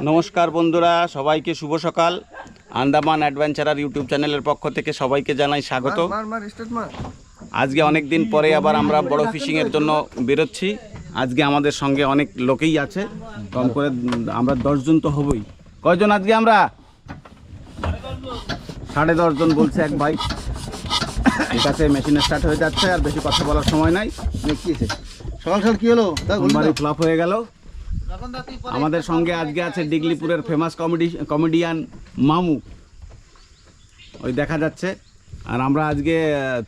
নমস্কার বন্ধুরা, সবাইকে শুভ সকাল। আন্দামান অ্যাডভেঞ্চারার ইউটিউব চ্যানেলের পক্ষ থেকে সবাইকে জানাই স্বাগত। আজকে অনেক দিন পরে আবার আমরা বড় ফিশিংয়ের জন্য বেরোচ্ছি। আজকে আমাদের সঙ্গে অনেক লোকেই আছে, কম করে আমরা 10 জন তো হবই। কয়জন আজকে আমরা? 10.5 জন বলছে এক ভাই। ঠিক আছে, মেশিন স্টার্ট হয়ে যাচ্ছে, আর বেশি কথা বলার সময় নাই। সকাল সকাল কি হলো? সোমবারই ফ্লপ হয়ে গেল। আমাদের সঙ্গে আজকে আছে ডিগলিপুরের ফেমাস কমেডিয়ান মামু, ওই দেখা যাচ্ছে। আর আমরা আজকে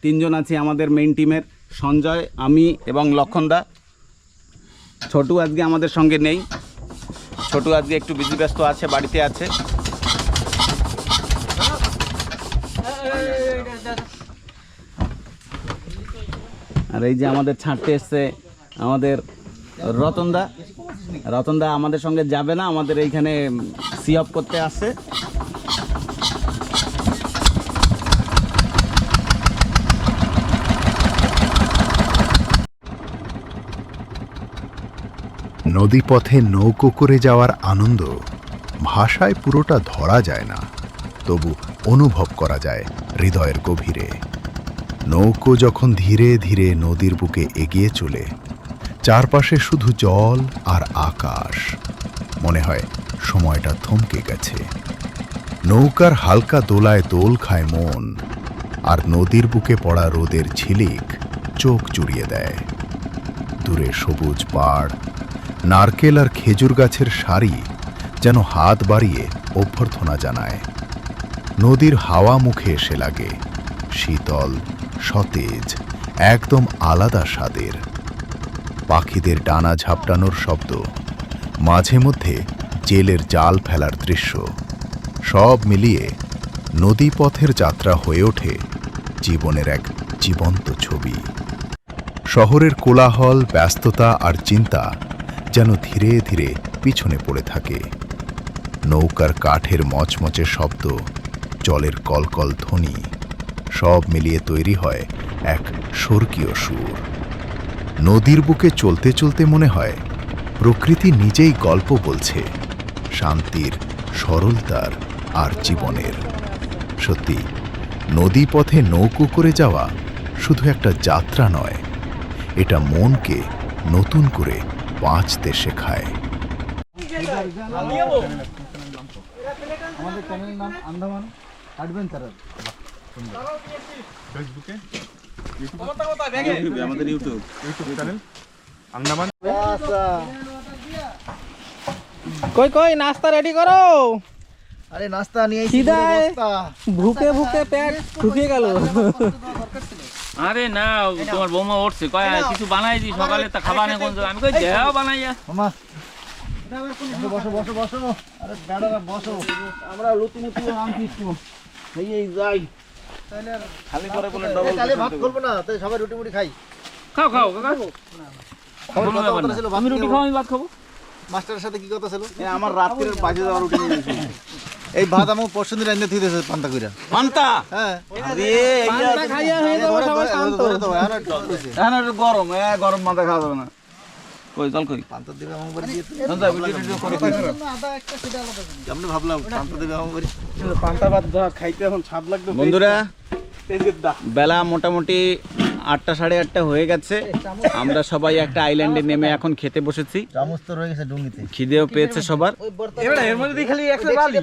3 জন আছি আমাদের মেইন টিমের, সঞ্জয়, আমি এবং লক্ষণদা। ছোটু আজকে আমাদের সঙ্গে নেই, ছোটু আজকে একটু বিজি ব্যস্ত আছে, বাড়িতে আছে। আর এই যে আমাদের ছাড়তে এসছে আমাদের রতনদা আমাদের সঙ্গে যাবে না, আমাদের এইখানে সি অফ করতে আসছে। নদীপথে নৌকো করে যাওয়ার আনন্দ ভাষায় পুরোটা ধরা যায় না, তবু অনুভব করা যায় হৃদয়ের গভীরে। নৌকো যখন ধীরে ধীরে নদীর বুকে এগিয়ে চলে, চারপাশে শুধু জল আর আকাশ, মনে হয় সময়টা থমকে গেছে। নৌকার হালকা দোলায় দোল খায় মন, আর নদীর বুকে পড়া রোদের ঝিলিক চোখ জুড়িয়ে দেয়। দূরে সবুজ পাড়, নারকেল আর খেজুর গাছের সারি যেন হাত বাড়িয়ে অভ্যর্থনা জানায়। নদীর হাওয়া মুখে এসে লাগে, শীতল, সতেজ, একদম আলাদা স্বাদের। পাখিদের ডানা ঝাপটানোর শব্দ, মাঝে মধ্যে জেলের জাল ফেলার দৃশ্য, সব মিলিয়ে নদীপথের যাত্রা হয়ে ওঠে জীবনের এক জীবন্ত ছবি। শহরের কোলাহল, ব্যস্ততা আর চিন্তা যেন ধীরে ধীরে পিছনে পড়ে থাকে। নৌকার কাঠের মচমচে শব্দ, জলের কলকল ধ্বনি, সব মিলিয়ে তৈরি হয় এক স্বর্গীয় সুর। নদীর বুকে চলতে চলতে মনে হয় প্রকৃতি নিজেই গল্প বলছে, শান্তির, সরলতার আর জীবনের। সত্যি, নদীপথে নৌকো করে যাওয়া শুধু একটা যাত্রা নয়, এটা মনকে নতুন করে বাঁচতে শেখায়। আমাদের চ্যানেলের নাম আন্দামান অ্যাডভেঞ্চারার। ফেসবুকে, আমাদের ইউটিউব চ্যানেল আন্দামান। কই নাস্তা রেডি করো। আরে নাস্তা নিয়ে ভুকে ভুকে পেট ঢুকে গেল। আরে না, তোমার বৌমা উঠছে, কয় কিছু বানাই দি সকালে, তা খাবা না কোন? আমি কই দেও বানাইয়া। মামা বসো বসো বসো। আরে দাদারা বসো, আমরা লুতুমুতু আনছিস এই যাই। খালি করে বলে ডবল তাহলে ভাত করব না, তাই সবাই রুটি মুটি খাই। খাও খাও কাকা, আমি রুটি খাও, আমি ভাত খাবো। মাস্টারের সাথে কি কথা ছিল? আমার রাত্রির বাজে যাওয়ার রুটিন। এই ভাত আমার পরশুদিন রান্না থুই দিয়েছে পান্তা কইরা। পান্তা? হ্যাঁ। আরে পান্তা খাইয়া হয়ে যাবো সবাই শান্ত। এখন একটু গরম, গরম মাথা খাওয়া যাবে না। কই জল কই? পান্তা দিবে আমার বাড়ি দিয়ে। সঞ্জয় ভিডিও করে আদা একটা সেটা আলাদা। আমরা ভাবলাম পান্তা দিবে আমার বাড়ি। পান্তা ভাত খাইতে এখন স্বাদ লাগবে। বন্ধুরা, বেলা মোটামুটি 8টা 8:30 হয়ে গেছে। আমরা সবাই একটা আইল্যান্ডে নেমে এখন খেতে বসেছি। চামচ তো রয়ে গেছে ডুঙ্গিতে। খিদেও পেয়েছে সবার। এর মধ্যে খালি একটা বালি।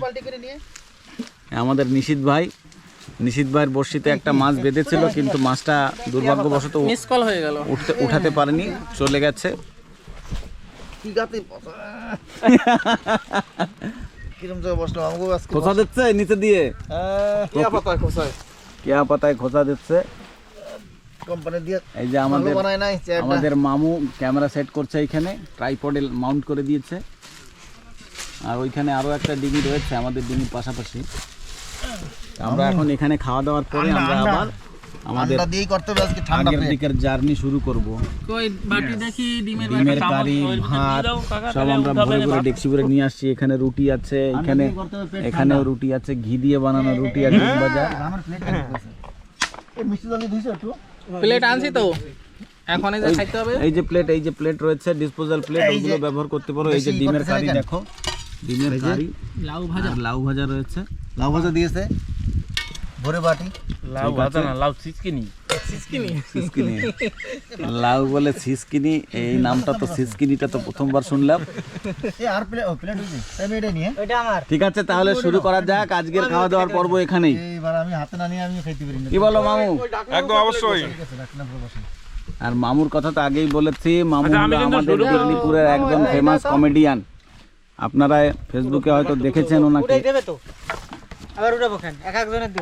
আমাদের নিশিত ভাইয়ের বড়শিতে একটা মাছ বেঁধেছিল, কিন্তু মাছটা দুর্ভাগ্যবশত মিস কল হয়ে গেল, উঠাতে পারেনি, চলে গেছে। কি গাতে কিরম জায়গা বসলো আমাকে আজকে খোঁচা দিচ্ছে নিচে দিয়ে, কেয়া পাতায় খোঁচা দিচ্ছে। কোম্পানি দিয়ে এই যে আমাদের আমাদের মামু ক্যামেরা সেট করছে, এইখানে ট্রাইপডে মাউন্ট করে দিয়েছে। আর ওইখানে আরো একটা ডিঙি রয়েছে আমাদের ডিঙির পাশাপাশি। আমরা এখন এখানে খাওয়া দাওয়ার পরে আমরা আবার আমাদের দিয়েই করতে হবে আজকে ঠান্ডা আগের দিকের জার্নি শুরু করব। কই বাটি দেখি ডিমের ডিমের কারি, ভাত সব আমরা ভরে ভরে ডেকচি ভরে নিয়ে আসছি। এখানে রুটি আছে, এখানেও রুটি আছে, ঘি দিয়ে বানানো রুটি আর ডিম ভাজা। আমার প্লেট এই মিষ্টি জল ধুইছো একটু? প্লেট আনছি তো। এখন এই যে খাইতে হবে। এই যে প্লেট রয়েছে, ডিসপোজাল প্লেট, ওগুলো ব্যবহার করতে পারো। এই যে ডিমের কারি দেখো, ডিমের কারি, লাউ ভাজা, আর লাউ ভাজা রয়েছে। লাউ ভাজা দিয়েছে ভরে বাটি। লাউ ভাজা না, লাউ চিচকিনি। সিসকিনি, লাউ বলে সিসকিনি, এই নামটা তো সিসকিনিটা তো প্রথমবার শুনলাম। আর প্লেট হয়েছে আমি এটা নিয়ে ঠিক আছে, তাহলে শুরু করা যাক আজকের খাওয়া দাওয়ার পর্ব এখানেই। এইবার আমি হাতে না নিয়ে আমি খাইতে পারি না। কি বলো মামু? একদম অবশ্যই। ঠিক আছে, রাখ না বসে। আর মামুর কথা তো আগেই বলেছি, মামু আচ্ছা, আমি হলো কিন্তু আমাদের শুরু করব। মেদিনীপুরের একজন ফেমাস কমেডিয়ান। আপনারা ফেসবুকে হয়তো দেখেছেন ওনাকে।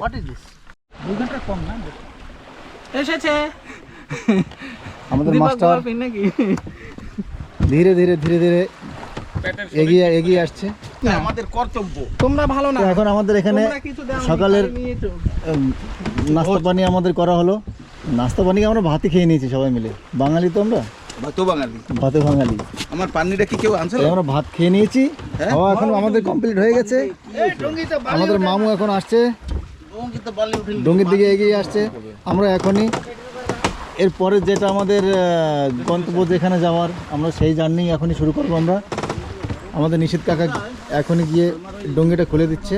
What is this? 2 ঘন্টা কম না? এসেছে আমাদের দীপক মাস্টার গল্পিন নাকি? ধীরে ধীরে ধীরে ধীরে এগিয়ে আসছে। আমাদের কর্তব্য। তোমরা ভালো না, তো এখন আমাদের এখানে তোমরা কিছু দাও না, সকালের খালি নিয়েছো। নাস্তা পানি আমাদের করা হলো। নাস্তা পানি আমরা ভাতই খেয়ে নিয়েছি সবাই মিলে। বাঙালি তো আমরা, ভাতো বাঙালি। ভাতে বাঙালি। আমার পান্নিটা কি কেউ আনছে? তাই আমরা ভাত খেয়ে নিয়েছি। খাওয়া এখন আমাদের কমপ্লিট হয়ে গেছে। আমাদের মামু এখন আসছে, ডঙ্গির দিকে এগিয়ে আসছে। আমরা এখনই এরপরে যেটা আমাদের গন্তব্য যেখানে যাওয়ার, আমরা সেই জার্নি এখনই শুরু করবো। আমরা আমাদের নিশীথ কাকা এখনই গিয়ে ডঙ্গিটা খুলে দিচ্ছে।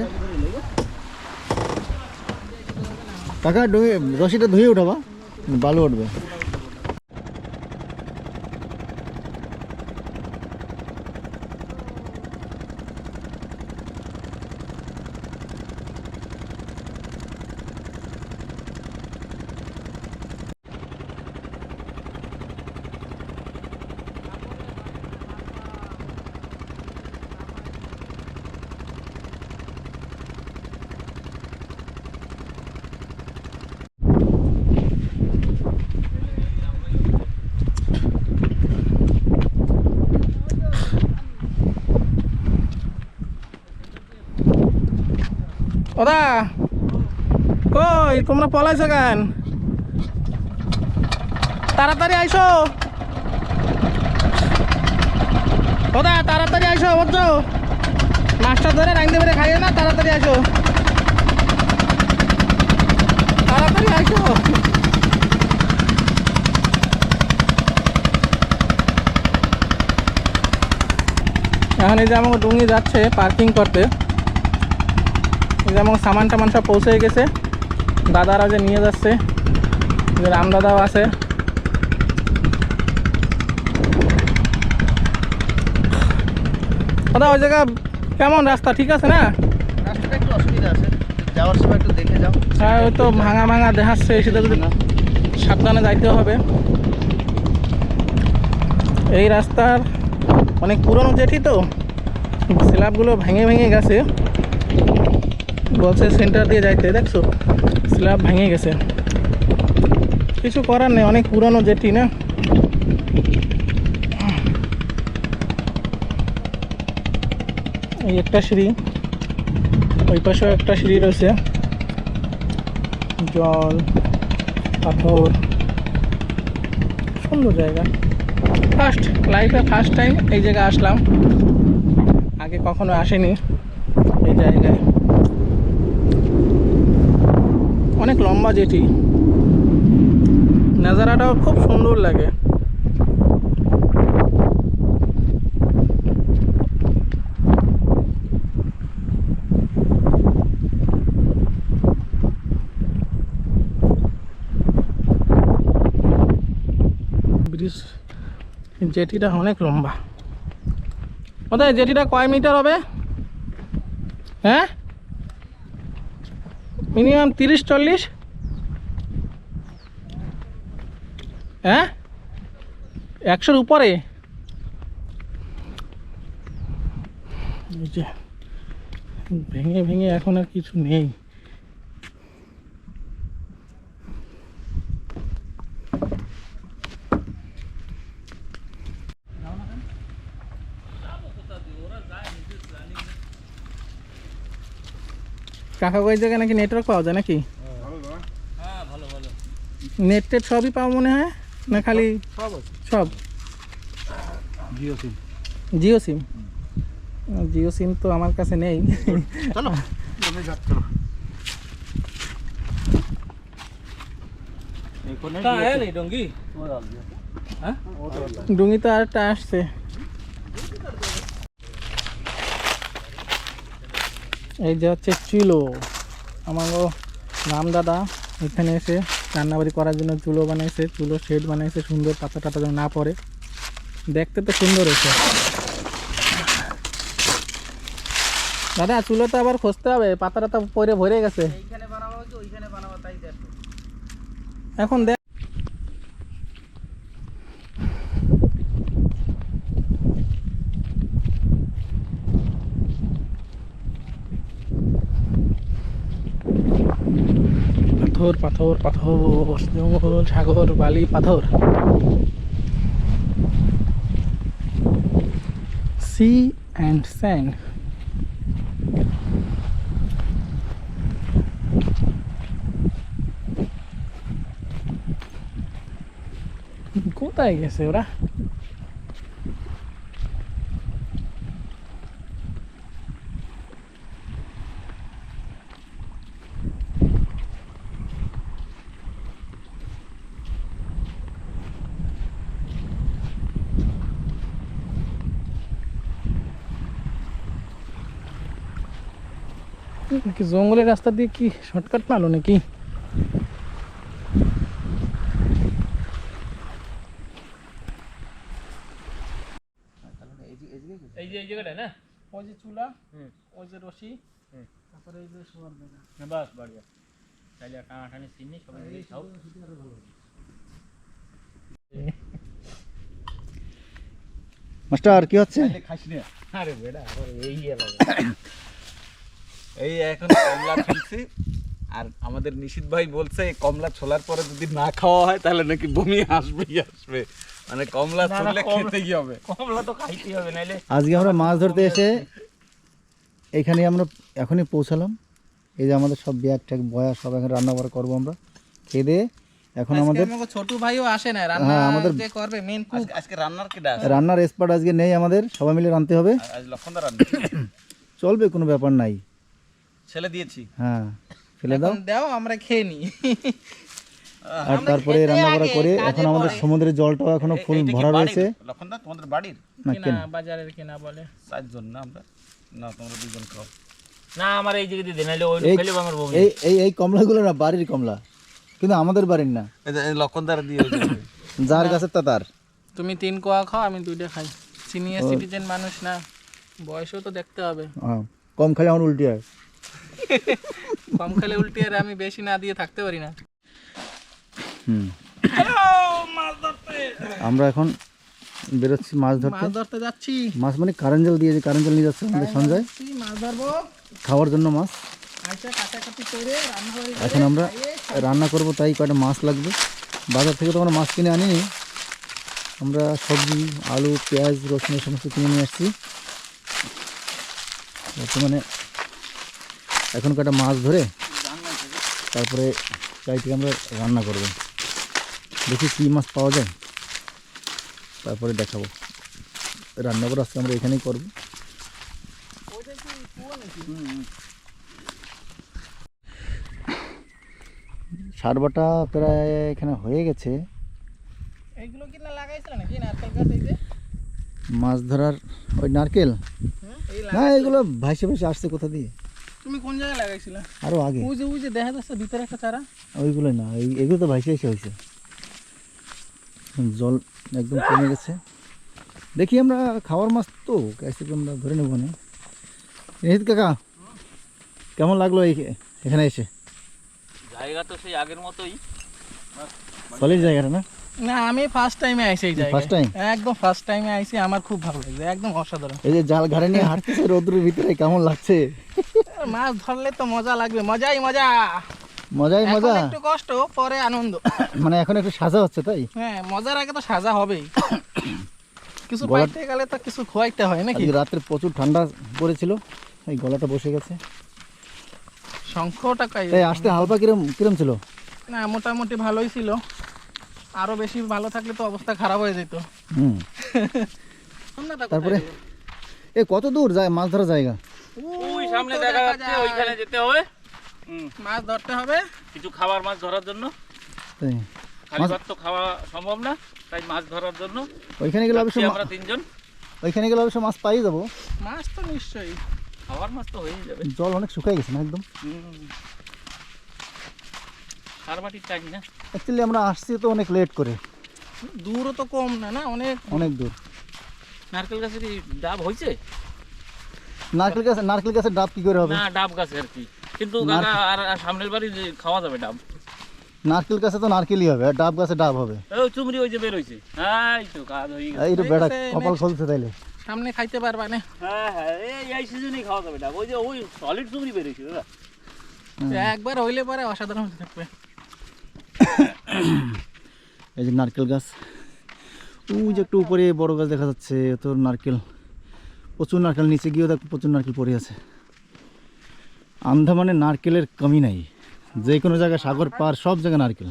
কাকা ডঙ্গি রশিটা ধুয়ে উঠাবা, বালু উঠবে। ওদা কই তোমরা পলাইছো কেন? তাড়াতাড়ি আইসো ওদা, তাড়াতাড়ি আইসো, বুঝছো? মাছটা ধরে রাখতে পেরে খাইয়ে না, তাড়াতাড়ি আইসো, তাড়াতাড়ি আইসো। এখন এই যে আমাকে ডুঙ্গি যাচ্ছে পার্কিং করতে। এই যে আমাকে সামান টামান সব পৌঁছে গেছে, দাদারা যে নিয়ে যাচ্ছে, যে রাম দাদাও আছে। দাদা ওই জায়গা কেমন রাস্তা, ঠিক আছে না? রাস্তাটা একটু অসুবিধা আছে, যাওয়ার সময় একটু দেখে যাও। হ্যাঁ ওই তো ভাঙা ভাঙা দেখাচ্ছে, সেটা যদি সাবধানে যাইতে হবে। এই রাস্তার অনেক পুরনো জেটি তো, স্ল্যাবগুলো ভেঙে ভেঙে গেছে। বলছে সেন্টার দিয়ে যাইতে, দেখছো স্ল্যাব ভেঙে গেছে, কিছু করার নেই, অনেক পুরনো জেটি না। এই একটা সিঁড়ি, ওই পাশেও একটা সিঁড়ি রয়েছে, জল পাথর, সুন্দর জায়গা। লাইফে ফার্স্ট টাইম এই জায়গায় আসলাম, আগে কখনো আসেনি এই জায়গায়। অনেক লম্বা জেটি, নাজারাটাও খুব সুন্দর লাগে। ব্রিজ জেটিটা অনেক লম্বা। ওদের জেটিটা কয় মিটার হবে? হ্যাঁ মিনিমাম 30-40। হ্যাঁ 100-র উপরে। এই যে ভেঙে ভেঙে এখন আর কিছু নেই। কাকা ওই জায়গায় নাকি নেটওয়ার্ক পাওয়া যায় নাকি? হ্যাঁ ভালো ভালো। নেট টেট সবই পাওয়া মনে হয়, না খালি সব? জিও সিম। জিও সিম? জিও সিম তো আমার কাছে নেই। চলো कहाँ है नहीं डोंगी? হ্যাঁ ডুঙি তো আরেকটা আসছে। এই যে হচ্ছে চুলো, আমার রামদাদা এখানে এসে রান্নাবাড়ি করার জন্য চুলো বানাইছে, চুলো শেড বানাইছে সুন্দর, পাতা টাতা যেন না পড়ে, দেখতে তো সুন্দর হয়েছে। দাদা চুলো তো আবার খুঁজতে হবে, পাতা টাতা পরে ভরে গেছে। এখন দেখ পাথর পাথর পাথর, জঙ্গল, সাগর, বালি, পাথর, সি অ্যান্ড স্যান্ড। কোথায় গেছে ওরা? নাকি জঙ্গলের রাস্তা দিয়ে কি শর্টকাট মারলো নাকি? এই যে এই জায়গাটা না, ওই যে চুলা, ওই যে রশি, তারপরে এই যে শোয়ার জায়গা। বাস বাড়িয়া তাইলে টানাটানি চিনি সবাই মিলে খাও। মাস্টার কি হচ্ছে? খাস না। আরে বেটা এই এই এখন কমলা ছুলছি, আর আমাদের নিশিত ভাই বলছে এই কমলা ছোলার পরে যদি না খাওয়া হয় তাহলে নাকি বমি আসবেই আসবে, মানে কমলা ছুললে খেতেই হবে। কমলা তো খাইতেই হবে, নাইলে আজকে আমরা মাছ ধরতে এসে এখানে আমরা এখনই পৌঁছালাম। এই যে আমাদের সব ব্যাগ ট্যাগ বয়া সব এখন রান্না বান্না করবো আমরা, খেয়ে দিয়ে এখন আমাদের ছোট ভাইও আসে না রান্না, হ্যাঁ, আমাদের যে করবে মেন কুক। আজকে রান্নার কেডা আছে? রান্নার এক্সপার্ট আজকে নেই, আমাদের সবাই মিলে রাঁধতে হবে। আজ লক্ষণদা রান্না চলবে, কোনো ব্যাপার নাই। ছেলে দিয়েছি। হ্যাঁ ফেলে দাও, দাও আমরা খেয়ে নিই। আর তারপরে রান্না বান্না করে এখন আমাদের সমুদ্রের জলটাও এখনো ফুল ভরা রয়েছে। লক্ষণদা তোমাদের বাড়ির না কেন বাজারের কিনা বলে 4 জন না আমরা, না তোমরা 2 জন খাও। না আমার এই জায়গা দিয়ে নাইলে ওই খেলে আমার বমি। এই এই এই কমলাগুলো না বাড়ির কমলা, কিন্তু আমাদের বাড়ির না, এই লক্ষণদার দিয়ে যার গাছের তা তার। তুমি 3 কোয়া খাও, আমি 2টা খাই। সিনিয়র সিটিজেন মানুষ না, বয়সও তো দেখতে হবে। কম খেলে আমার উল্টি হয়। কম খেলে উল্টি, আর আমি বেশি না দিয়ে থাকতে পারি না। আমরা এখন বেরোচ্ছি মাছ ধরতে। মাছ ধরতে যাচ্ছি, মাছ মানে কারেন্ট জাল দিয়ে, যে কারেন্ট জাল নিয়ে যাচ্ছে আমাদের সঞ্জয় মাছ ধরবো, খাওয়ার জন্য মাছ। আইসা কাটাকাটি করে রান্না করে এখন আমরা রান্না করব, তাই কয়টা মাছ লাগবে। বাজার থেকে তো আমরা মাছ কিনে আনিনি, আমরা সবজি আলু পেঁয়াজ রসুন এই সমস্ত কিনে নিয়ে আসছি। বর্তমানে এখন কয়টা মাছ ধরে তারপরে তাই থেকে আমরা রান্না করব, দেখি কী মাছ পাওয়া যায়, তারপরে দেখাবো। রান্না করে আজকে আমরা এখানেই করব। সার বাটা প্রায় এখানে হয়ে গেছে। এইগুলো কি না লাগাইছিল নাকি নারকেল গাছ? এই যে মাছ ধরার ওই নারকেল এই না, এগুলো ভাসে ভাসে আসছে কোথা দিয়ে, তুমি কোন জায়গায় লাগাইছিলা? আরো আগে। ওই যে দেখা যাচ্ছে ভিতরে একটা চারা, ওইগুলো না, এগুলো তো ভাসে এসে হয়েছে, জল একদম কমে গেছে। দেখি আমরা খাওয়ার মাছ তো কাছে আমরা ধরে নেবো না। নিহিত কাকা কেমন লাগলো এখানে এসে? জায়গা তো সেই আগের মতোই, সলিড জায়গাটা না? না আমি ফার্স্ট টাইমে আইছি এই জায়গায়। First time? একদম ফার্স্ট টাইমে আইছি, আমার খুব ভালো লাগছে, একদম অসাধারণ। এই যে জাল ঘাড়ে নিয়ে হাঁটতেছে রোদ্রের ভিতরে, কেমন লাগছে? মাছ ধরলে তো মজা লাগবে, মজাই মজা। মজাই মজা, এখন একটু কষ্ট, পরে আনন্দ। মানে এখন একটু সাজা হচ্ছে তাই? হ্যাঁ, মজার আগে তো সাজা হবেই। কিছু গলা- পাইতে গেলে তো কিছু খোয়াইতে হয় নাকি? আজকে রাত্রে প্রচুর ঠান্ডা পড়েছিল, এই গলাটা বসে গেছে। শঙ্খটা কাই তাই আসতে হালকা কিরম কিরম ছিল? না, মোটামুটি ভালোই ছিল, আরো বেশি ভালো থাকলে তো অবস্থা খারাপ হয়ে যেত। হুম। তারপরে এ কত দূর যায় মাছ ধরা জায়গা? ওই সামনে দেখা যাচ্ছে, ওইখানে যেতে হবে। মাছ ধরতে হবে কিছু খাবার মাছ ধরার জন্য। তাই খালি ভাত তো খাওয়া সম্ভব না, তাই মাছ ধরার জন্য ওইখানে গেলে অবশ্য আমরা 3 জন। ওইখানে গেলে অবশ্য মাছ পাই যাবো। মাছ তো নিশ্চয়ই, খাওয়ার মাছ তো হয়েই যাবে। জল অনেক শুকাই গেছে না একদম। সারবাটির টাইম না। অ্যাকচুয়ালি আমরা আসছি তো অনেক লেট করে, দূরও তো কম না, না অনেক অনেক দূর। নারকেল গাছের কি ডাব হয়েছে? নারকেল গাছের ডাব কি করে হবে? না, ডাব গাছে আর কি, কিন্তু কাকা আর সামনের বাড়ি যে খাওয়া যাবে ডাব। নারকেল গাছে তো নারকেলই হবে, আর ডাব গাছে ডাব হবে। ওই চুমড়ি ওই যে বের হইছে, এই তো কাজ হয়ে গেছে। এই তো বেড়া হয়ে গেছে, কপাল next। খুলছে তাইলে। সামনে খাইতে পারবা না। হ্যাঁ হ্যাঁ, এই সিজনেই খাওয়া যাবে ডাব। ওই যে ওই সলিড চুমড়ি বের হইছে দাদা। একবার হইলে পরে অসাধারণ থাকবে। এই যে নারকেল গাছ, ওই যে একটু উপরে বড় গাছ দেখা যাচ্ছে, তো নারকেল, প্রচুর নারকেল। নিচে গিয়েও দেখ প্রচুর নারকেল পড়ে আছে। আন্দামানে নারকেলের কমি নাই, যে কোনো জায়গায় সাগর পার সব জায়গায় নারকেল।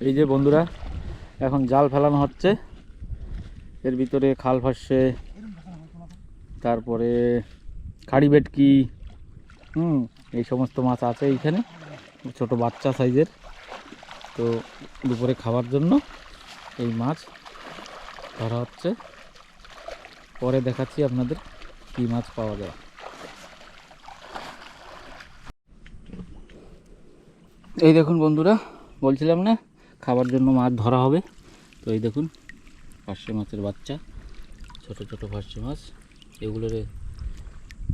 এই যে বন্ধুরা, এখন জাল ফেলানো হচ্ছে। এর ভিতরে খাল ফাঁসে, তারপরে খাড়ি ভেটকি, এই সমস্ত মাছ আছে এইখানে, ছোট বাচ্চা সাইজের। তো দুপুরে খাওয়ার জন্য এই মাছ ধরা হচ্ছে। পরে দেখাচ্ছি আপনাদের কি মাছ পাওয়া যায়। এই দেখুন বন্ধুরা, বলছিলাম না খাবার জন্য মাছ ধরা হবে। তো এই দেখুন পার্শে মাছের বাচ্চা, ছোট ছোট পার্শে মাছ, এগুলোরে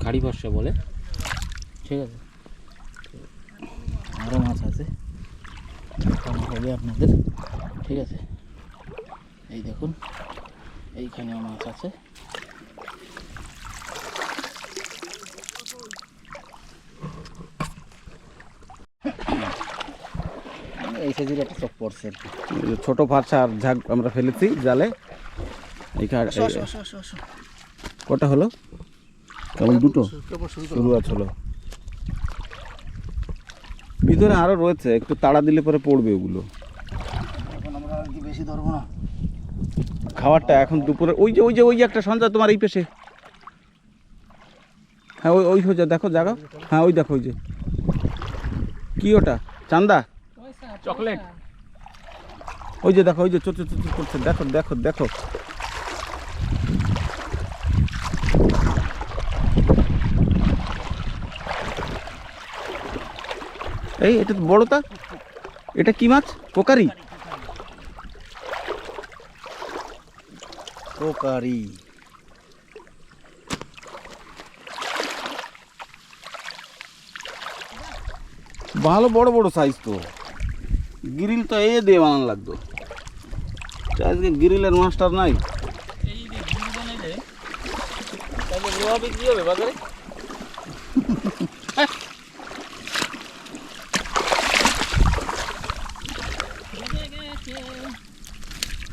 খাড়ি পার্শে বলে, ঠিক আছে। তো আরও মাছ আছে, দেখানো হবে আপনাদের, ঠিক আছে। এই দেখুন এইখানেও মাছ আছে। এই সাইজের একটা চপ পড়ছে আর কি। ছোট ফাঁসা আর ঝাঁক আমরা ফেলেছি জালে। এইখানে কটা হলো? কেবল দুটো শুরু আছে হলো। ভিতরে আরো রয়েছে, একটু তাড়া দিলে পরে পড়বে ওগুলো। এখন আমরা আর কি বেশি ধরবো না। খাবারটা এখন দুপুরে ওই যে একটা সঞ্জয় তোমার এই পেশে। হ্যাঁ ওই সোজা দেখো জায়গা। হ্যাঁ ওই দেখো, ওই যে কি ওটা, চান্দা চকলেট। ওই যে দেখো, ওই যে চোট চোট করছে, দেখো দেখো দেখো। এই এটা তো বড়টা, এটা কি মাছ? পোকারি। পোকারি ভালো বড় বড় সাইজ তো। গ্রিল তো এ দিয়ে বানানো লাগতো, আজকে গ্রিলের মাস্টার নাই। এই যে গ্রিল বানাইলে তাহলে লোহা বিক্রি হবে বাজারে।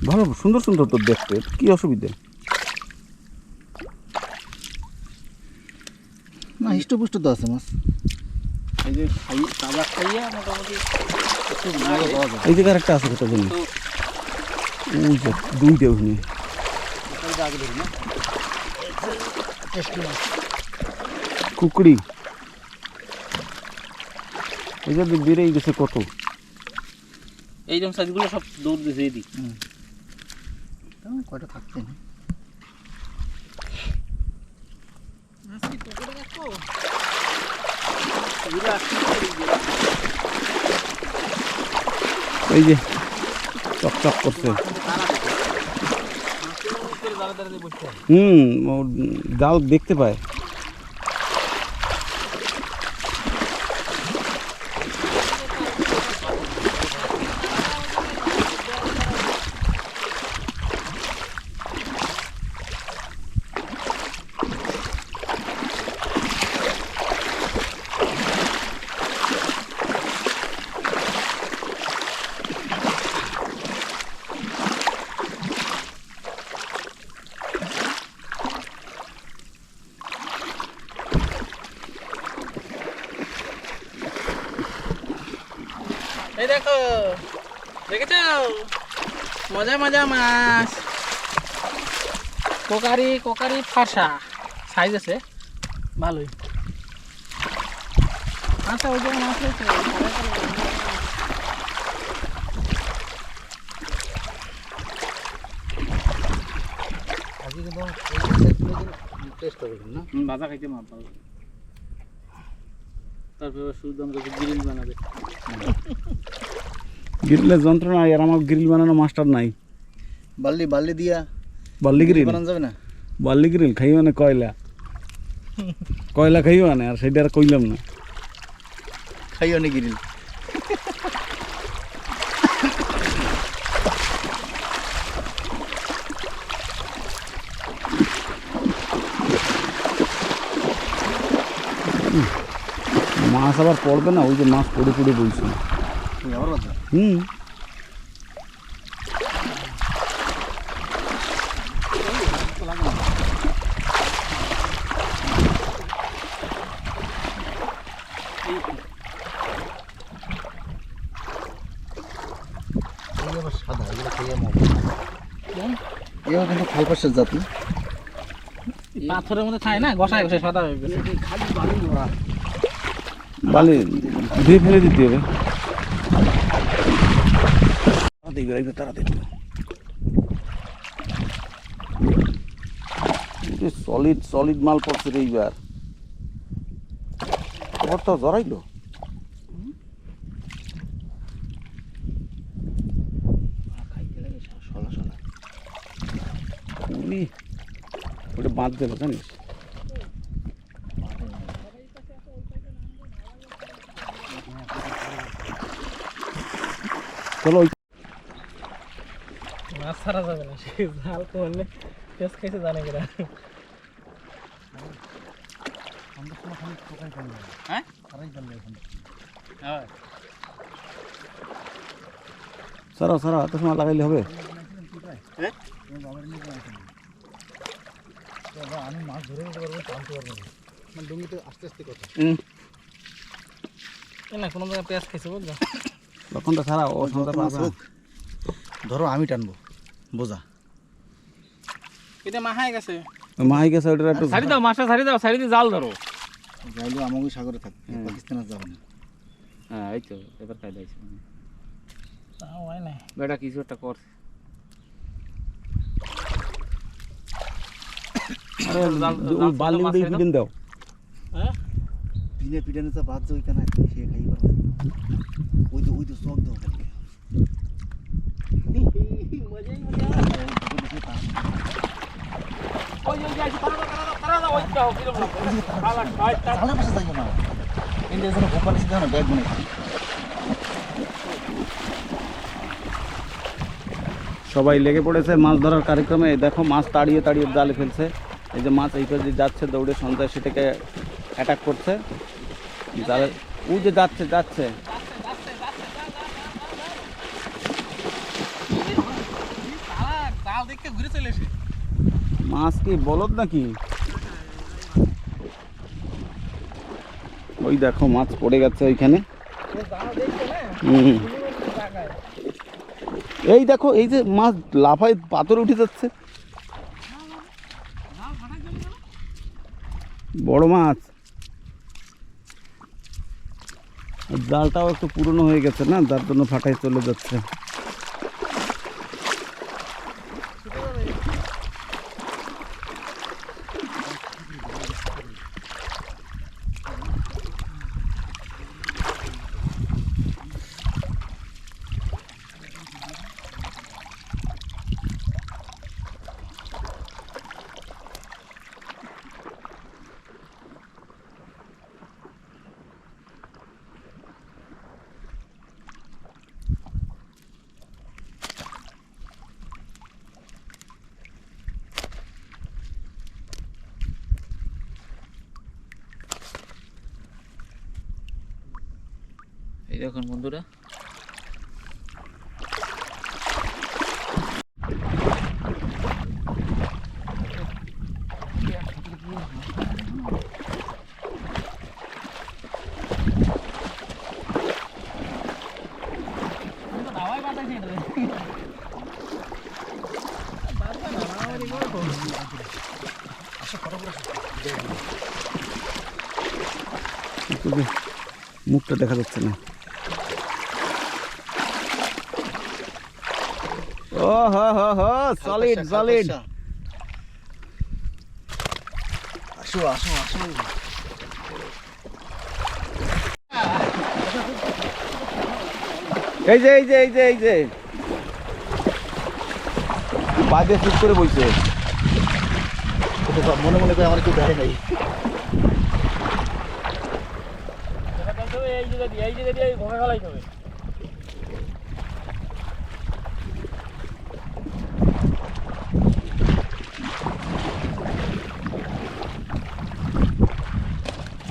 ভালো সুন্দর সুন্দর তো দেখতে, কি অসুবিধা? না, হিষ্টপুষ্ট তো আছে মাছ। এই যে তাজা খাইয়া মোটামুটি একটু ভালো পাওয়া যায়। এই জায়গার একটা আছে কত জানি, ওই যে দুইটা ওখানে। কুকড়ি এই যে বেড়েই গেছে কত। এইরকম সাইজগুলো সব দৌড় দিয়েছে এদিক। কয়টা থাকছে না। এই যে চকচক করছে। জাল দেখতে পায়। এই দেখো, দেখেছো মজা মজা মাছ। কোকারি ফাঁসা সাইজ আছে ভালোই। আচ্ছা ওই জায়গায় মাছ রয়েছে। টেস্ট হবে না? ভাজা খাইতে মাছ ভালো। তারপরে শুধু আমাকে গ্রিল বানাবে। গ্রিলের যন্ত্র নাই, আর আমার গ্রিল বানানো মাস্টার নাই। বাল্লি দিয়া বাল্লি গ্রিল বানানো যাবে না? বাল্লি গ্রিল খাই মানে কয়লা কয়লা খাই মানে, আর সেটা আর কইলাম না। খাইও নি গ্রিল। মাছ আবার পড়বে না, ওই যে মাছ পড়ে পড়ে বইছে। আবার বাজা হুম, সাদা এগুলো খাইয়ে মজা। এও কিন্তু খাইপাশের জাতি। পাথরের মধ্যে খায় না, গসায় গসায় সাদা হয়ে গেছে। বালি ধুয়ে ফেলে দিতে হবে। সলিড সলিড মাল পড়ছে রে এইবার। খবর তো জড়াইলো। ওটা বাঁধ দেবো জানিস। চলো মাছ ছাড়া যাবে না, সে জাল করলে পেঁচ খাইছে জানে কিনা। হ্যাঁ? সারা সারা এত সময় লাগাইলে হবে? আমি মাছ ধরে নিতে পারবো, টানতে পারবো না। মানে ডুঙ্গিতে আস্তে আস্তে কথা। না কোনো জায়গায় পেঁচ খাইছে বুঝলো। তখনটা সারা ও সন্ধ্যা পাবে না। ধরো আমি টানবো বোঝা। এটা মাহাই গেছে। মাই গেছে ওটা একটু ছাড়ি দাও মাছটা, ছাড়ি দাও, ছাড়ি দিয়ে জাল ধরো। যাইলেও আমাকে সাগরে থাকবে, পাকিস্তানে যাবে না। হ্যাঁ এই তো এবার কায়দা আছে। তাও হয় না। বেটা কিছু একটা কর। আরে ওই বালি দিয়ে পিটন দাও। হ্যাঁ? পিনে পিটানে তো বাদ যাই কেন, সে খাই পারবে। ওই তো সব দাও খালি। তাহলে পাশে যাইও না। ইন্ডিয়ার জন্য ভোপাল এসে দাও না, ব্যাগ বানাই। সবাই লেগে পড়েছে মাছ ধরার কার্যক্রমে। দেখো মাছ তাড়িয়ে তাড়িয়ে জালে ফেলছে। এই যে মাছ এই পাশে যাচ্ছে দৌড়ে, সন্ধ্যায় সেটাকে অ্যাটাক করছে জালে। ও যে যাচ্ছে যাচ্ছে জাল দেখে ঘুরে চলে এসে। মাছ কি বলদ নাকি? ওই দেখো মাছ পড়ে গেছে ওইখানে। জাল দেখছে না, হুম, জায়গায়। এই দেখো এই যে মাছ লাফায় পাথর উঠে যাচ্ছে। বড় মাছ। জালটাও একটু পুরনো হয়ে গেছে না, যার জন্য ফাটাই চলে যাচ্ছে। এই দেখুন বন্ধুরা, হাওয়ায় বাতাস এটা রে। বাতাস না, আমারই গল্প। কিন্তু মুখটা দেখা যাচ্ছে না। ও হো হো হো, সলিড সলিড। আসো আসো আসো। এই যে এই যে এই যে এই যে বাদে চুপ করে বইছে। মনে মনে করে আমার কেউ দেখে নাই।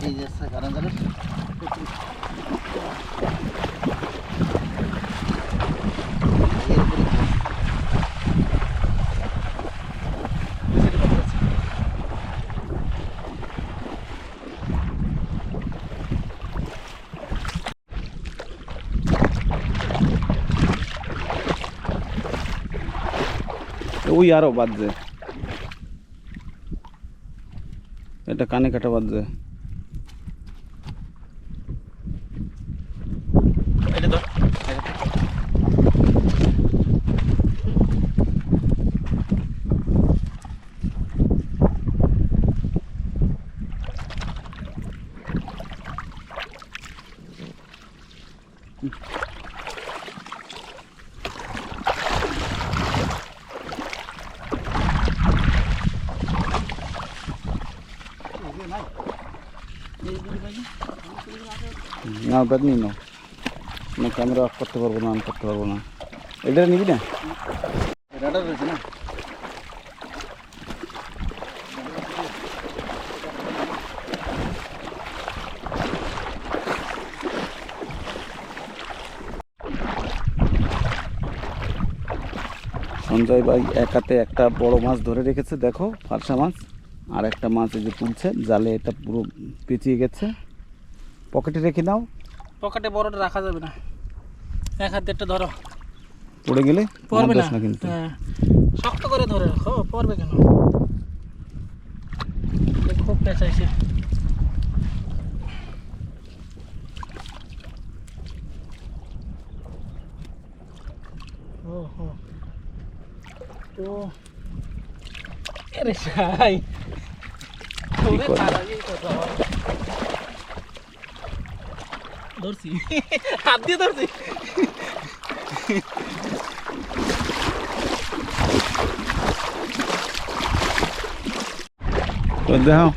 এই যে কারণ জানেন ওই আরো বাজছে, এটা কানে কাটা বাজছে। না ব্যাগ নিয়ে নাও, না ক্যামেরা অফ করতে পারবো না, অন করতে পারবো না। এটা নিবি না? রাডার রয়েছে না? সঞ্জয় ভাই এক হাতে একটা বড় মাছ ধরে রেখেছে, দেখো ফারসা মাছ, আর একটা মাছ এই যে তুলছে জালে, এটা পুরো পেঁচিয়ে গেছে। পকেটে রেখে নাও, পকেটে বড়টা রাখা যাবে না, এক হাতে একটা ধরো, পড়ে গেলে পড়বে আমার না। দোষ না কিন্তু। হ্যাঁ, শক্ত করে ধরে রাখো, পড়বে কেন? খুব পেঁচাইছে। ও হো, তো আরে সাই ওরে করবে? তারা এই কথা ধরছি, হাত দিয়ে ধরছি। তো দেখো,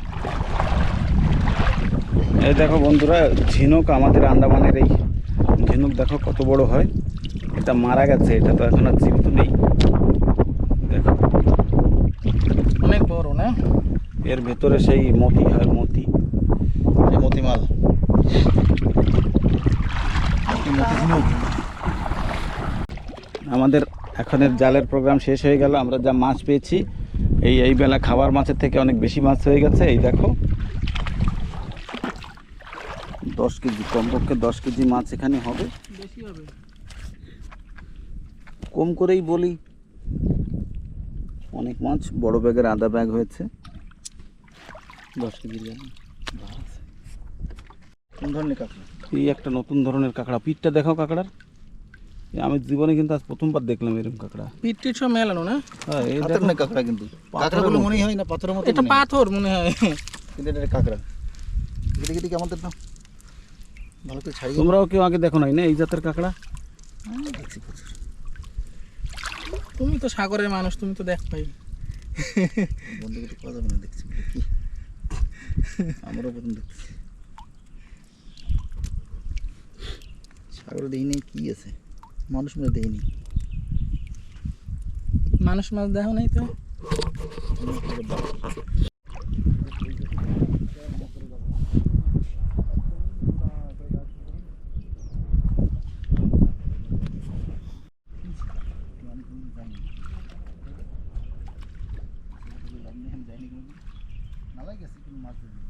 এই দেখো বন্ধুরা, ঝিনুক আমাদের আন্দামানের এই ঝিনুক দেখো কত বড় হয়। এটা মারা গেছে, এটা তো এখন আর জীবিত নেই। দেখো অনেক বড় না? এর ভেতরে সেই মতি হয়, মতি, এই মতিমাল। আমাদের এখনের জালের প্রোগ্রাম শেষ হয়ে গেল। আমরা যা মাছ পেয়েছি এই বেলা খাবার মাছের থেকে অনেক বেশি মাছ হয়ে গেছে। এই দেখো 10 কেজি, কমপক্ষে 10 কেজি মাছ এখানে হবে। বেশি হবে। কম করেই বলি, অনেক মাছ, বড় ব্যাগের আধা ব্যাগ হয়েছে। 10 কেজির ব্যাগ। কোন ধরনের কাঁকড়া? এই একটা নতুন ধরনের কাঁকড়া, পিঠটা দেখো কাঁকড়ার। আমি জীবনে কিন্তু আজ প্রথমবার দেখলাম এরকম কাঁকড়া। পিঠটি সব মেলানো না? হ্যাঁ, এই হাতের দেখো না কাঁকড়া, কিন্তু পাথরের কাঁকড়াগুলো মতো। মনেই হয় না পাথরের মতো এটা মনে হয়। পাথর মনে হয়। কিন্তু এটা কাঁকড়া। দেখি দেখি আমাদের না ভালো করে ছাড়িয়ে তোমরাও কেউ আগে দেখো নাই না এই জাতের কাঁকড়া? দেখছি প্রচুর। তুমি তো সাগরের মানুষ, তুমি তো দেখ পাই। বন্ধু কিছু কথা যাবে না, দেখছি বলে কি আমরাও প্রথম দেখছি। সাগরে দেখিনি কি আছে, মানুষ মনে দেখিনি। মানুষ মাছ দেখো নাই তো? নালাই গেছে কিন্তু মাছ ধরিনি।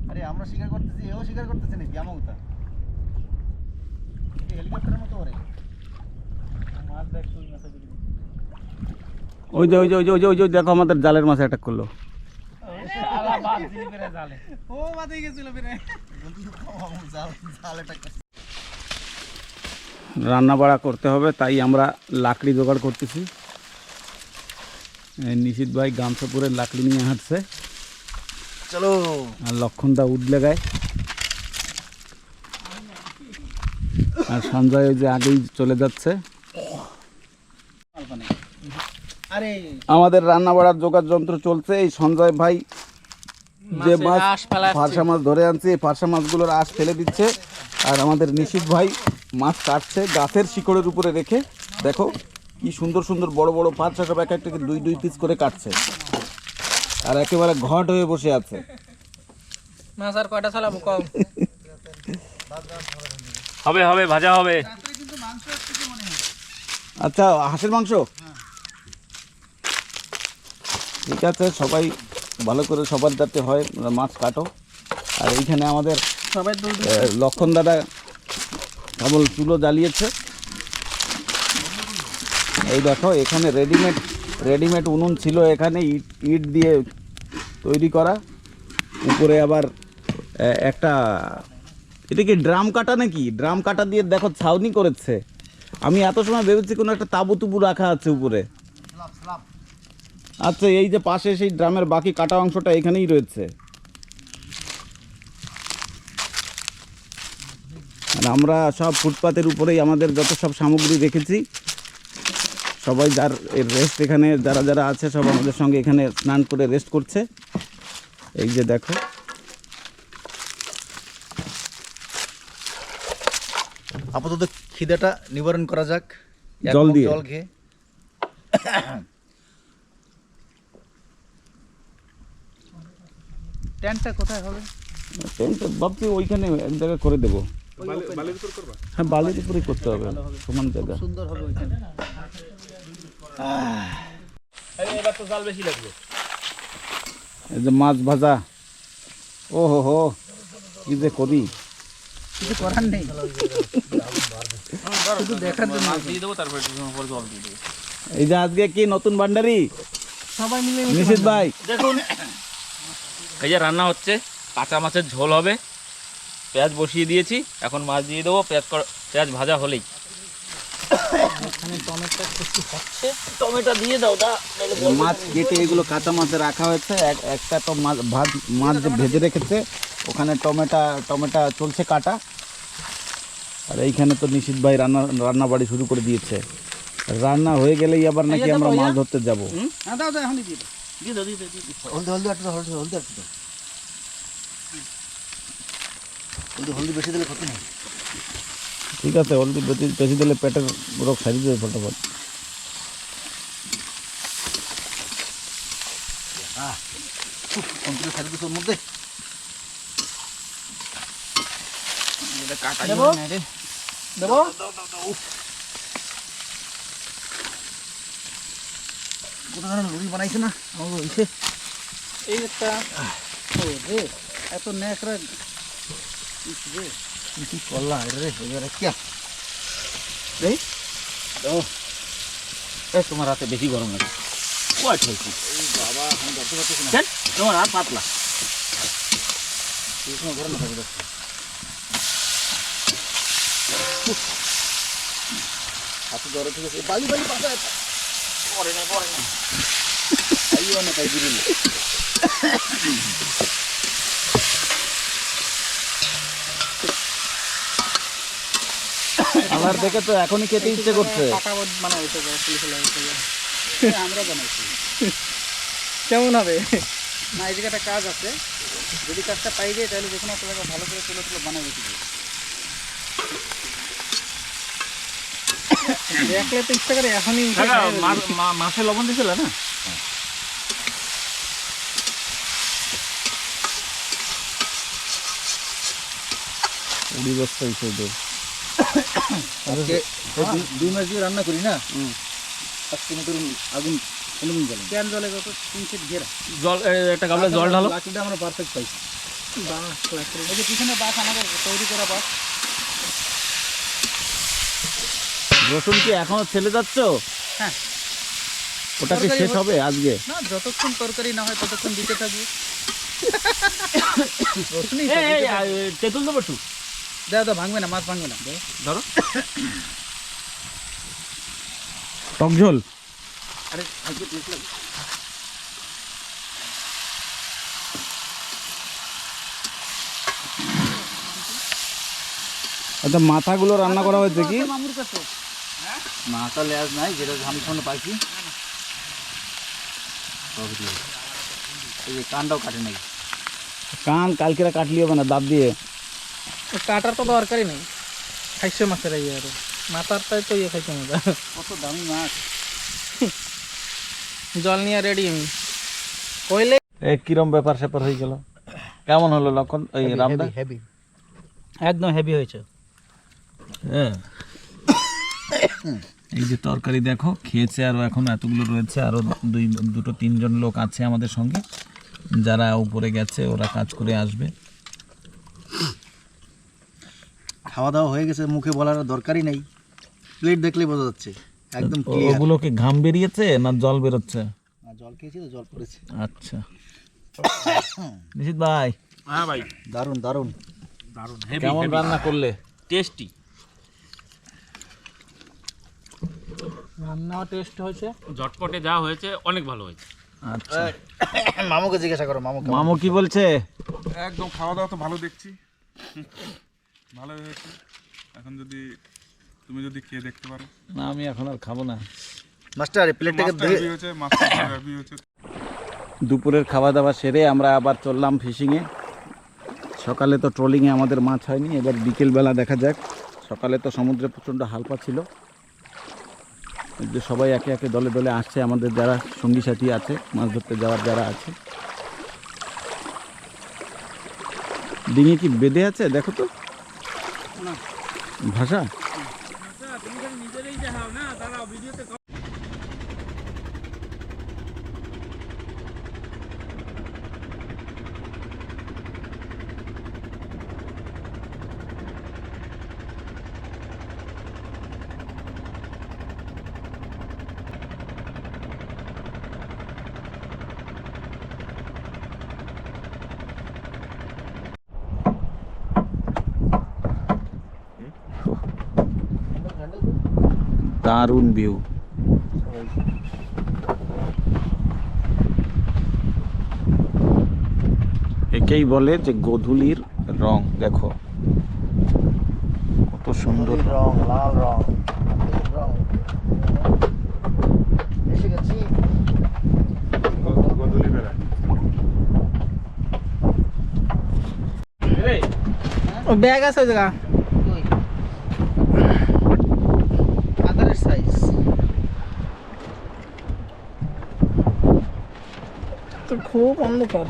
আরে আমরা শিকার করতেছি, এও শিকার করতেছে নাকি আমাউতা? হেলিকপ্টারের মতো করে মাছ দেখ তুই মাছ দিবি। ওই যে ওই যে ওই যে ওই যে ওই যে দেখো আমাদের জালের মাছ অ্যাটাক করলো। শালা বাদ দিলি বেরে জালে। ও বাদই গেছিল বেরে। জাল জাল এটা রান্না বাড়া করতে হবে, তাই আমরা লাকড়ি জোগাড় করতেছি। এই নিশিত ভাই গামছাপুরের লাকড়ি নিয়ে হাঁটছে, চলো। আর লক্ষণদা উঠলে গায়ে, আর সঞ্জয় ওই যে আগেই চলে যাচ্ছে। আরে আমাদের রান্না বাড়ার জোগাড় যন্ত্র চলছে। এই সঞ্জয় ভাই যে মাছ ফারসা মাছ ধরে আনছে, এই ফারসা মাছগুলোর আঁশ ফেলে দিচ্ছে, আর আমাদের নিশিত ভাই মাছ কাটছে গাছের শিকড়ের উপরে রেখে। দেখো কি সুন্দর সুন্দর বড় বড় ফারসা, সব এক একটাকে 2-2 পিস করে কাটছে, আর একেবারে ঘট হয়ে বসে আছে। মাছ আর কয়টা চালাবো কম? হবে হবে, ভাজা হবে। আচ্ছা, হাঁসের মাংস, ঠিক আছে। সবাই ভালো করে সবার যাতে হয় মাছ কাটো। আর এইখানে আমাদের সবাই দুধ লক্ষণ দাদা কেবল চুলো জ্বালিয়েছে। এই দেখো এখানে রেডিমেড উনুন ছিল, এখানে ইট দিয়ে তৈরি করা, উপরে আবার একটা, এটা কি ড্রাম কাটা নাকি? ড্রাম কাটা দিয়ে দেখো ছাউনি করেছে। আমি এত সময় ভেবেছি কোনো একটা তাবু তুবু রাখা আছে উপরে। আচ্ছা, এই যে পাশে সেই ড্রামের বাকি কাটা অংশটা এখানেই রয়েছে। আর আমরা সব ফুটপাতের উপরেই আমাদের যত সব সামগ্রী রেখেছি। সবাই যার রেস্ট, এখানে যারা যারা আছে সব আমাদের সঙ্গে এখানে স্নান করে রেস্ট করছে। এই যে দেখো, আপাতত খিদেটা নিবারণ করা যাক জল দিয়ে। জল খেয়ে। ট্যান্টটা কোথায় হবে? ভাবছি ওইখানে এক জায়গায় করে দেবো। হ্যাঁ, বালির উপরেই করতে হবে, সমান জায়গা। সুন্দর হবে ওইখানে। এবার তো জাল বেশি লাগবে। এই যে মাছ ভাজা, ও হো হো, কি যে করি, কিছু করার নেই, শুধু দেখার জন্য। মাছ দিয়ে দেবো, তারপর পরে জল দিয়ে দেবো। এই যে আজকে কি নতুন ভান্ডারি সবাই মিলে নিশিত ভাই, দেখুন এই যে রান্না হচ্ছে, কাঁচা মাছের ঝোল হবে। পেঁয়াজ বসিয়ে দিয়েছি, এখন মাছ দিয়ে দেবো। পেঁয়াজ ভাজা হলেই এখানে টমেটো কুচি হচ্ছে। টমেটো দিয়ে দাও দা। মাছ কেটে এগুলো কাঁচা মাছে রাখা হয়েছে। একটা তো মাছ যে ভেজে রেখেছে, ওখানে টমেটো চলছে কাটা। আর এইখানে তো নিশিত ভাই রান্না বাড়ি শুরু করে দিয়েছে। রান্না হয়ে গেলেই আবার নাকি আমরা মাছ ধরতে যাব। হ্যাঁ দাও দাও, এখনই দিয়ে দাও। দিয়ে দাও, দিয়ে দাও, দিয়ে দাও। হলদি একটু দাও, হলদি একটু দাও। হলদি বেশি দিলে ক্ষতি নেই। ঠিক আছে, হলদি বেশি দিলে পেটের রোগ সারিয়ে দেবে ফটাফট। কমপ্লিট সারি দিস ওর মধ্যে। দেবো দেবো। কোথাও লুড়ি বানাইছে না আমার ইসে। এই একটা ও রে, এত ন্যাকড়া কি করলা রে, এবারে কি এই তোমার হাতে বেশি গরম লাগে। কয় ঠেলছি বাবা, আমি ধরতে পারতেছি না। কেন? তোমার হাত পাতলা। গরম না থাকবে। হাতে জ্বরে ঠিক আছে। বালি পাতা পরে না আইও না তাই দিবি। আমার দেখে তো এখনই খেতে ইচ্ছে করছে। পাকাবত বানাবে তো আমরা বানাইছি। কেমন হবে? না, এই জায়গাটা কাজ আছে, যদি কাজটা পাই যায় তাহলে যে কোনো একটা জায়গা ভালো করে তুলে বানাবে। দেখলে তো ইচ্ছা করে এখনই মাছে লবণ দিয়েছিল না? উড়ি বস্তা হিসেবে আজকে 2 মাস দিয়ে রান্না করি না। আজকে নতুন আগুন কোনদিন জ্বলে। ক্যান জলে যত 3 ফিট ঘেরা। জল একটা গামলা জল ঢালো। লাঠিটা আমরা পারফেক্ট পাইছি। বাস লাকড়ি, এই যে পিছনে বাস আমাদের তৈরি করা বাস। রসুন কি এখনো ছেলে যাচ্ছ? হ্যাঁ, ওটা কি শেষ হবে আজকে? না, যতক্ষণ তরকারি না হয় ততক্ষণ দিতে থাকবে। তেঁতুল দেবো একটু। দাও দাও, ভাঙবে না, মাছ ভাঙবে না। ধরো। টক ঝোল। আচ্ছা, মাথাগুলো রান্না করা হয়েছে কি? মাথা লেয়াজ নাই, যেটা আমি সামনে পাইছি এই যে কানটাও কাটে নাই। কান কালকেরা কাটলি হবে না, দাঁত দিয়ে। কাটার তো দরকারই নেই, খাইছে মাছের ইয়ে আর মাথারটাই তো ইয়ে খাইছে মজা। কত দামি মাছ। জল নিয়ে রেডি আমি কইলে। কিরম ব্যাপার স্যাপার হয়ে গেল? কেমন হলো লক্ষণ, এই রামদা? হেভি, একদম হেভি হয়েছে। হ্যাঁ, এই যে তরকারি দেখো খেয়েছে, আরো এখন এতগুলো রয়েছে, আরো দুটো তিনজন লোক আছে আমাদের সঙ্গে, যারা উপরে গেছে, ওরা কাজ করে আসবে। খাওয়া দাওয়া হয়ে গেছে, মুখে বলার দরকারই নেই, প্লেট দেখলেই বোঝা যাচ্ছে একদম ক্লিয়ার। ওগুলো কি ঘাম বেরিয়েছে না জল বেরোচ্ছে? জল খেয়েছি তো, জল পড়েছে। আচ্ছা নিশিত ভাই, হ্যাঁ ভাই, দারুণ দারুণ। কেমন রান্না করলে? টেস্টি। রান্নাও টেস্ট হয়েছে, ঝটপটে যা হয়েছে অনেক ভালো হয়েছে। আচ্ছা, মামুকে জিজ্ঞাসা করো, মামু কেমন? মামু কি বলছে? একদম খাওয়া দাওয়া তো ভালো দেখছি, ভালো হয়েছে। এখন তুমি যদি খেয়ে দেখতে পারো। না, আমি এখন আর খাবো না। মাস্টার এই প্লেটটাকে মাছটা হেভি হয়েছে, মাছটা হেভি হয়েছে। দুপুরের খাওয়া দাওয়া সেরে আমরা আবার চললাম ফিশিংয়ে। সকালে তো ট্রলিংয়ে আমাদের মাছ হয়নি, এবার বিকেলবেলা দেখা যাক। সকালে তো সমুদ্রে প্রচণ্ড হালকা ছিল, এই যে সবাই একে একে দলে দলে আসছে, আমাদের যারা সঙ্গী সাথী আছে, মাছ ধরতে যাওয়ার যারা আছে। ডিঙে কি বেঁধে আছে দেখো তো, ভাষা। দারুণ ভিউ। একেই বলে যে গোধূলির রং, দেখো কত সুন্দর। রং, লাল রং, রং। এসে গেছি। গদুলি বেলা ব্যাগ আছে ওই জায়গা, আদারের সাইজ তো খুব অন্ধকার।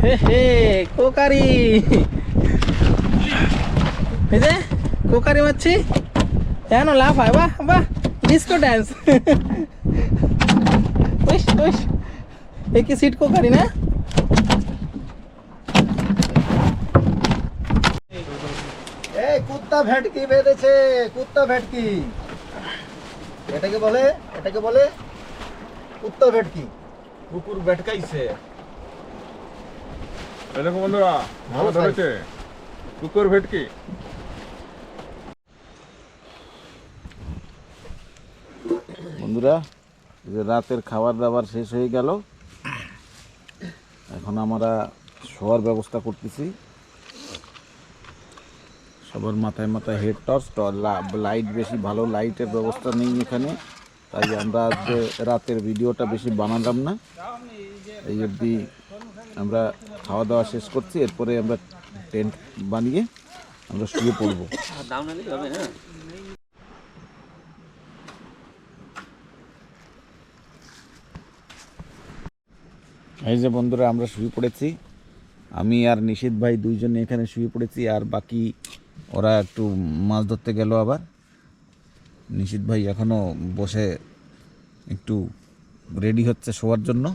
হে হে কোকারি, এই যে কোকারি মারছি, কেন লাভ হয়? বাহ বাহ, ডিস্কো ড্যান্স। ওইস ওইস, এই কি সিট কোকারি না? এই কুত্তা ভেটকি বেঁধেছে, কুত্তা ভেটকি। এটাকে বলে কুত্তা ভেটকি। কুকুর বেটকাইছে। এরকম বন্ধুরা ভালো ধরেছে কুকুর ভেটকি। বন্ধুরা, এই যে রাতের খাবার দাবার শেষ হয়ে গেল, এখন আমরা শোয়ার ব্যবস্থা করতেছি। সবার মাথায় মাথায় হেড টর্চ, লাইট বেশি ভালো লাইটের ব্যবস্থা নেই এখানে, তাই আমরা আজকে রাতের ভিডিওটা বেশি বানালাম না। এই অবধি আমরা খাওয়া দাওয়া শেষ করছি, এরপরে আমরা টেন্ট বানিয়ে আমরা শুয়ে পড়বো। এই যে বন্ধুরা, আমরা শুয়ে পড়েছি, আমি আর নিশিত ভাই দুইজনে এখানে শুয়ে পড়েছি, আর বাকি ওরা একটু মাছ ধরতে গেল। আবার নিশিত ভাই এখনও বসে একটু রেডি হচ্ছে শোয়ার জন্য,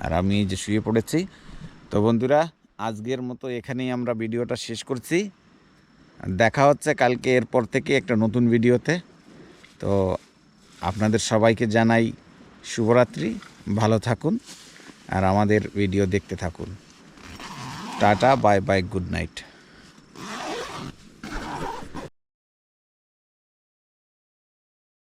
আর আমি এই যে শুয়ে পড়েছি। তো বন্ধুরা, আজকের মতো এখানেই আমরা ভিডিওটা শেষ করছি। দেখা হচ্ছে কালকে এরপর থেকে একটা নতুন ভিডিওতে। তো আপনাদের সবাইকে জানাই শুভরাত্রি, ভালো থাকুন আর আমাদের ভিডিও দেখতে থাকুন। Tata, bye bye, good night.